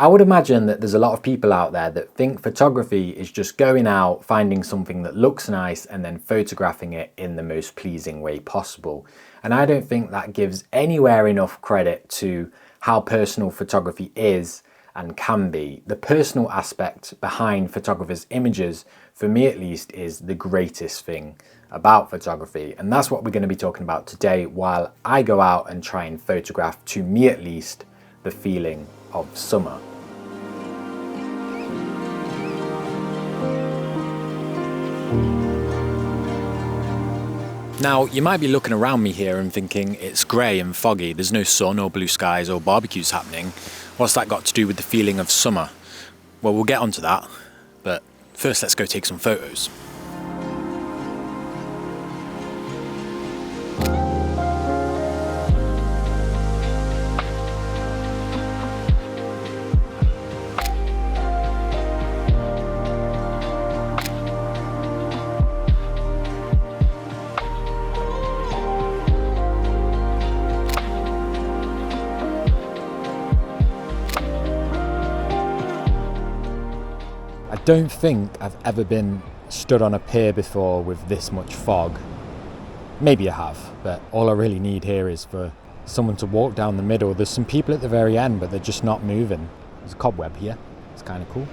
I would imagine that there's a lot of people out there that think photography is just going out, finding something that looks nice and then photographing it in the most pleasing way possible. And I don't think that gives anywhere enough credit to how personal photography is and can be. The personal aspect behind photographers' images, for me at least, is the greatest thing about photography. And that's what we're going to be talking about today while I go out and try and photograph, to me at least, the feeling of summer. Now, you might be looking around me here and thinking it's grey and foggy, there's no sun or blue skies or barbecues happening. What's that got to do with the feeling of summer? Well, we'll get onto that, but first let's go take some photos. I don't think I've ever been stood on a pier before with this much fog. Maybe I have, but all I really need here is for someone to walk down the middle. There's some people at the very end, but they're just not moving. There's a cobweb here. It's kind of cool.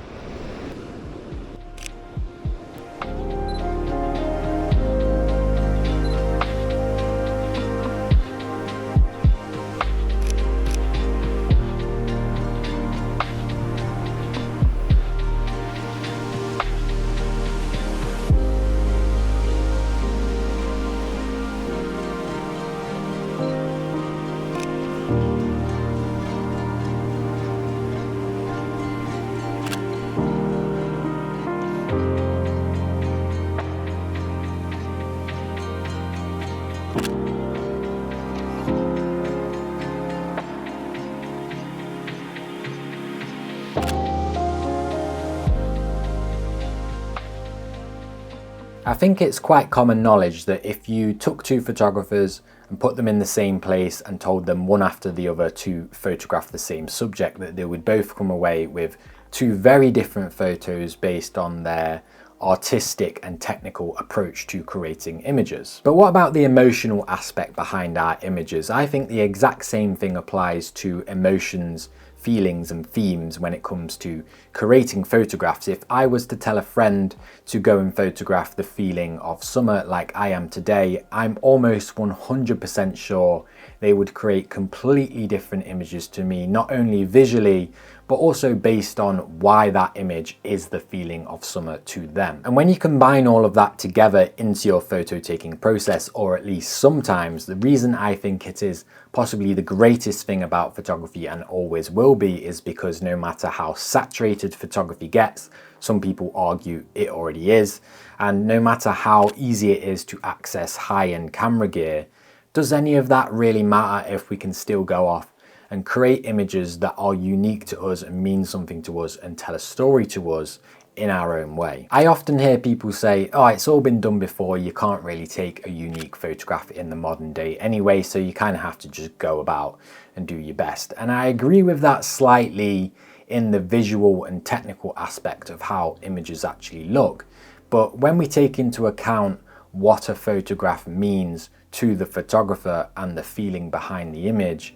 I think it's quite common knowledge that if you took two photographers and put them in the same place and told them one after the other to photograph the same subject, that they would both come away with two very different photos based on their artistic and technical approach to creating images. But what about the emotional aspect behind our images? I think the exact same thing applies to emotions, feelings and themes when it comes to creating photographs. If I was to tell a friend to go and photograph the feeling of summer like I am today, I'm almost 100% sure they would create completely different images to me, not only visually, but also based on why that image is the feeling of summer to them. And when you combine all of that together into your photo taking process, or at least sometimes, the reason I think it is possibly the greatest thing about photography and always will be is because no matter how saturated photography gets, some people argue it already is, and no matter how easy it is to access high-end camera gear, does any of that really matter if we can still go off and create images that are unique to us and mean something to us and tell a story to us in our own way? I often hear people say, oh, it's all been done before, you can't really take a unique photograph in the modern day anyway, so you kind of have to just go about and do your best. And I agree with that slightly in the visual and technical aspect of how images actually look. But when we take into account what a photograph means to the photographer and the feeling behind the image,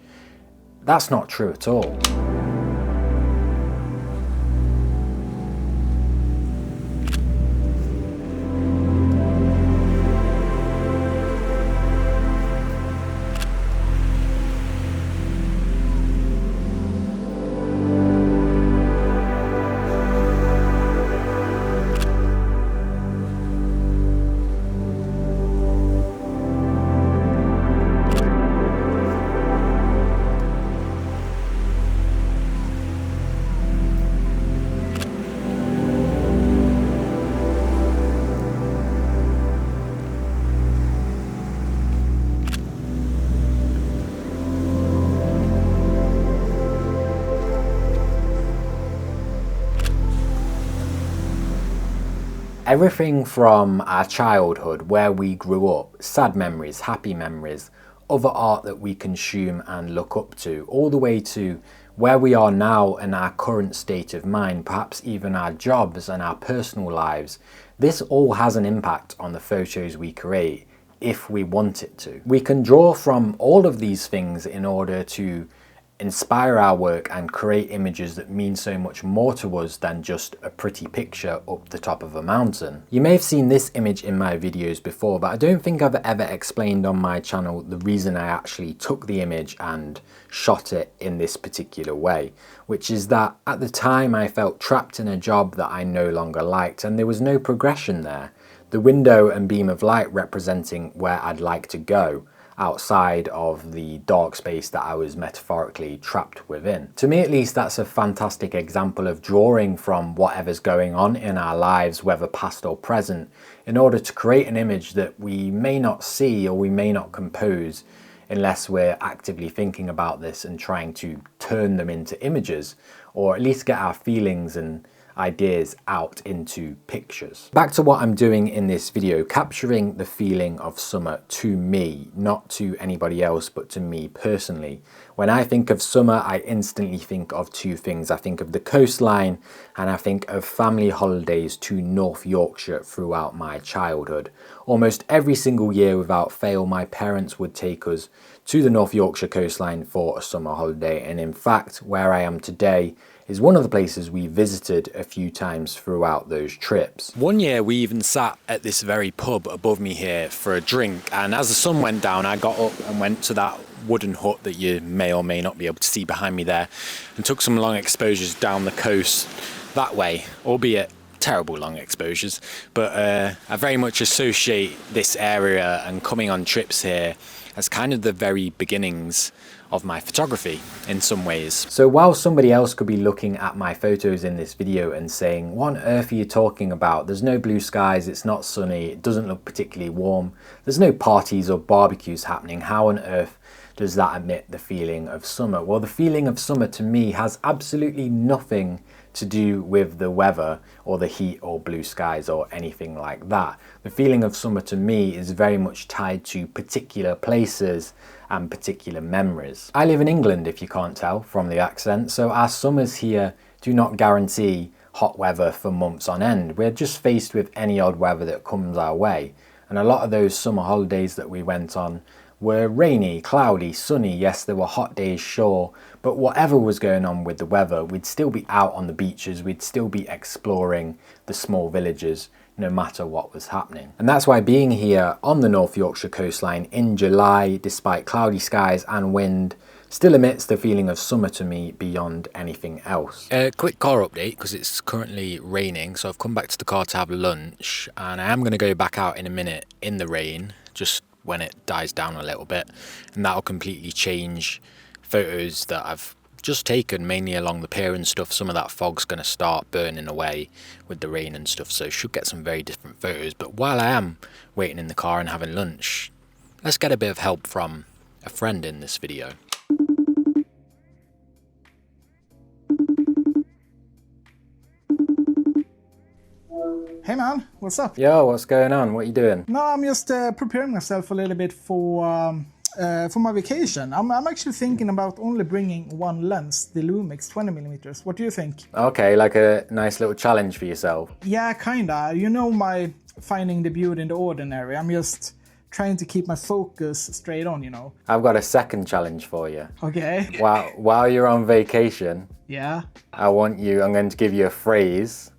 that's not true at all. Everything from our childhood, where we grew up, sad memories, happy memories, other art that we consume and look up to, all the way to where we are now and our current state of mind, perhaps even our jobs and our personal lives, this all has an impact on the photos we create if we want it to. We can draw from all of these things in order to inspire our work and create images that mean so much more to us than just a pretty picture up the top of a mountain. You may have seen this image in my videos before, but I don't think I've ever explained on my channel the reason I actually took the image and shot it in this particular way, which is that at the time I felt trapped in a job that I no longer liked and there was no progression there. The window and beam of light representing where I'd like to go, outside of the dark space that I was metaphorically trapped within. To me at least, that's a fantastic example of drawing from whatever's going on in our lives, whether past or present, in order to create an image that we may not see or we may not compose unless we're actively thinking about this and trying to turn them into images, or at least get our feelings and ideas out into pictures. Back to what I'm doing in this video, capturing the feeling of summer to me, not to anybody else, but to me personally. When I think of summer, I instantly think of two things. I think of the coastline and I think of family holidays to North Yorkshire throughout my childhood. Almost every single year without fail, my parents would take us to the North Yorkshire coastline for a summer holiday, and in fact, where I am today is one of the places we visited a few times throughout those trips. One year we even sat at this very pub above me here for a drink, and as the sun went down I got up and went to that wooden hut that you may or may not be able to see behind me there and took some long exposures down the coast that way, albeit terrible long exposures, but I very much associate this area and coming on trips here as kind of the very beginnings of my photography in some ways. So while somebody else could be looking at my photos in this video and saying, what on earth are you talking about? There's no blue skies, it's not sunny, it doesn't look particularly warm, there's no parties or barbecues happening, how on earth does that emit the feeling of summer? Well, the feeling of summer to me has absolutely nothing to do with the weather or the heat or blue skies or anything like that. The feeling of summer to me is very much tied to particular places and particular memories. I live in England, if you can't tell from the accent, so our summers here do not guarantee hot weather for months on end. We're just faced with any odd weather that comes our way, and a lot of those summer holidays that we went on were rainy, cloudy, sunny. Yes, there were hot days, sure, but whatever was going on with the weather, we'd still be out on the beaches, we'd still be exploring the small villages, no matter what was happening. And that's why being here on the North Yorkshire coastline in July, despite cloudy skies and wind, still emits the feeling of summer to me beyond anything else. A quick car update, because it's currently raining, so I've come back to the car to have lunch, and I am going to go back out in a minute in the rain, just when it dies down a little bit, and that'll completely change photos that I've just taken, mainly along the pier and stuff. Some of that fog's going to start burning away with the rain and stuff, so should get some very different photos. But while I am waiting in the car and having lunch, let's get a bit of help from a friend in this video. Hey man, what's up? Yo, what's going on? What are you doing? No, I'm just preparing myself a little bit for my vacation. I'm actually thinking about only bringing one lens, the Lumix 20mm. What do you think? Okay, like a nice little challenge for yourself. Yeah, kinda. You know my finding the beauty in the ordinary. I'm just trying to keep my focus straight on, you know. I've got a second challenge for you. Okay. While you're on vacation, Yeah. I'm going to give you a phrase,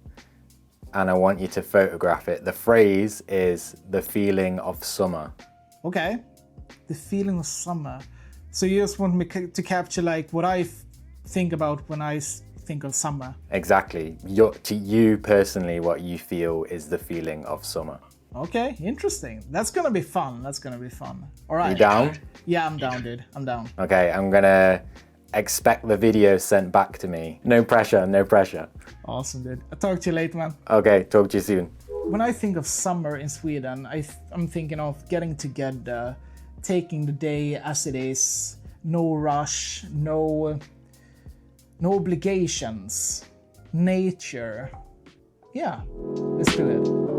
and I want you to photograph it. The phrase is the feeling of summer. Okay. The feeling of summer. So you just want me to capture like what I think about when I think of summer? Exactly. To you personally, what you feel is the feeling of summer. Okay, interesting. That's gonna be fun. All right. You down? Yeah, I'm down, dude. I'm down. Okay, I'm gonna expect the video sent back to me. No pressure, no pressure. Awesome, dude. I'll talk to you later, man. Okay, talk to you soon. When I think of summer in Sweden, I'm thinking of getting together, taking the day as it is, no rush, no obligations, nature. Yeah, let's do it.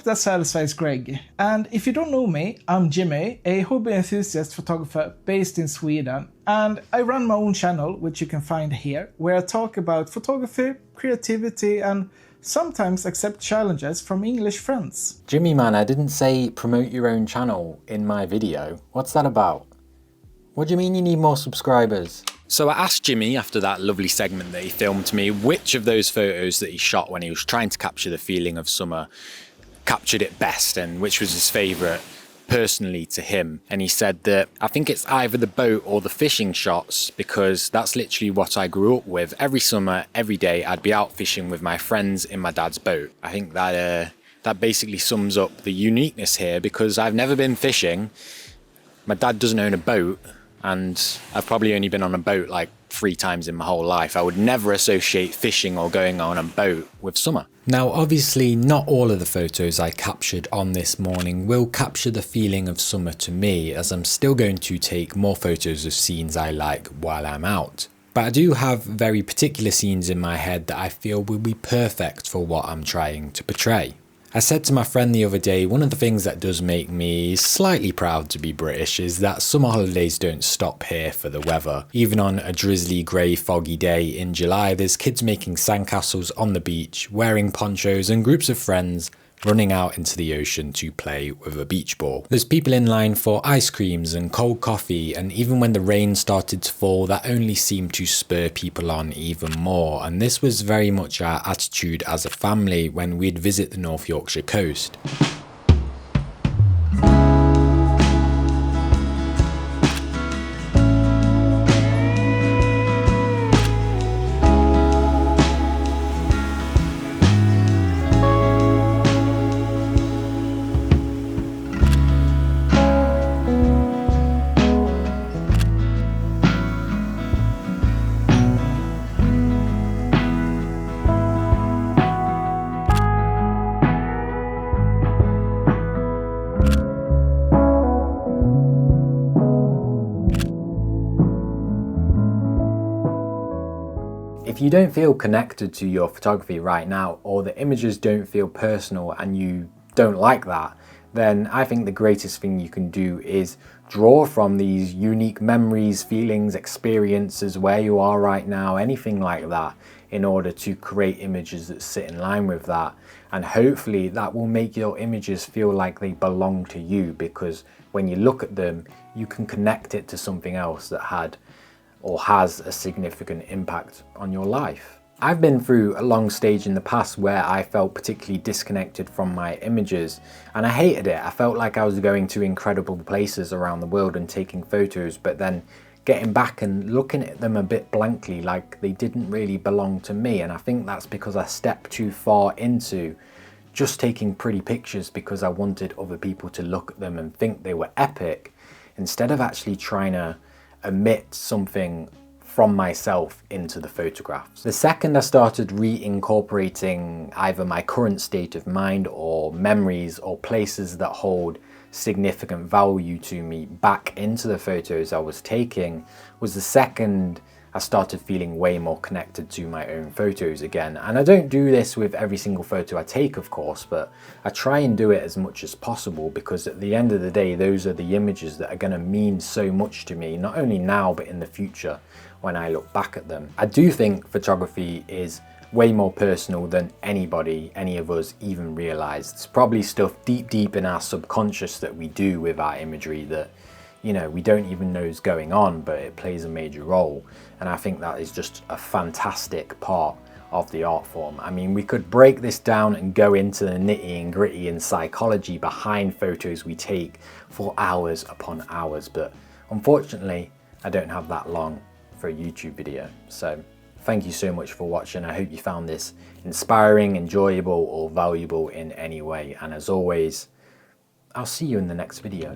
that satisfies Greg. And if you don't know me, I'm Jimmy, a hobby enthusiast photographer based in Sweden, and I run my own channel, which you can find here, where I talk about photography, creativity, and sometimes accept challenges from English friends. Jimmy man, I didn't say promote your own channel in my video. What's that about? What do you mean you need more subscribers? So I asked Jimmy after that lovely segment that he filmed to me which of those photos that he shot when he was trying to capture the feeling of summer captured it best and which was his favourite personally to him. And he said that I think it's either the boat or the fishing shots because that's literally what I grew up with. Every summer, every day I'd be out fishing with my friends in my dad's boat. I think that basically sums up the uniqueness here because I've never been fishing. My dad doesn't own a boat. And I've probably only been on a boat like 3 times in my whole life. I would never associate fishing or going on a boat with summer. Now, obviously, not all of the photos I captured on this morning will capture the feeling of summer to me, as I'm still going to take more photos of scenes I like while I'm out. But I do have very particular scenes in my head that I feel will be perfect for what I'm trying to portray. I said to my friend the other day, one of the things that does make me slightly proud to be British is that summer holidays don't stop here for the weather. Even on a drizzly, grey, foggy day in July, there's kids making sandcastles on the beach, wearing ponchos and groups of friends running out into the ocean to play with a beach ball. There's people in line for ice creams and cold coffee, and even when the rain started to fall, that only seemed to spur people on even more. And this was very much our attitude as a family when we'd visit the North Yorkshire coast. If you don't feel connected to your photography right now, or the images don't feel personal and you don't like that, then I think the greatest thing you can do is draw from these unique memories, feelings, experiences, where you are right now, anything like that, in order to create images that sit in line with that. And hopefully that will make your images feel like they belong to you, because when you look at them, you can connect it to something else that had or has a significant impact on your life. I've been through a long stage in the past where I felt particularly disconnected from my images, and I hated it. I felt like I was going to incredible places around the world and taking photos, but then getting back and looking at them a bit blankly, like they didn't really belong to me. And I think that's because I stepped too far into just taking pretty pictures because I wanted other people to look at them and think they were epic, instead of actually trying to emit something from myself into the photographs. The second I started reincorporating either my current state of mind or memories or places that hold significant value to me back into the photos I was taking, was the second I started feeling way more connected to my own photos again. And I don't do this with every single photo I take, of course, but I try and do it as much as possible, because at the end of the day, those are the images that are going to mean so much to me, not only now, but in the future when I look back at them. I do think photography is way more personal than any of us even realize. It's probably stuff deep in our subconscious that we do with our imagery that, you know, we don't even know is going on, but it plays a major role. And I think that is just a fantastic part of the art form. I mean, we could break this down and go into the nitty and gritty and psychology behind photos we take for hours upon hours, but unfortunately, I don't have that long for a YouTube video. So thank you so much for watching. I hope you found this inspiring, enjoyable, or valuable in any way. And as always, I'll see you in the next video.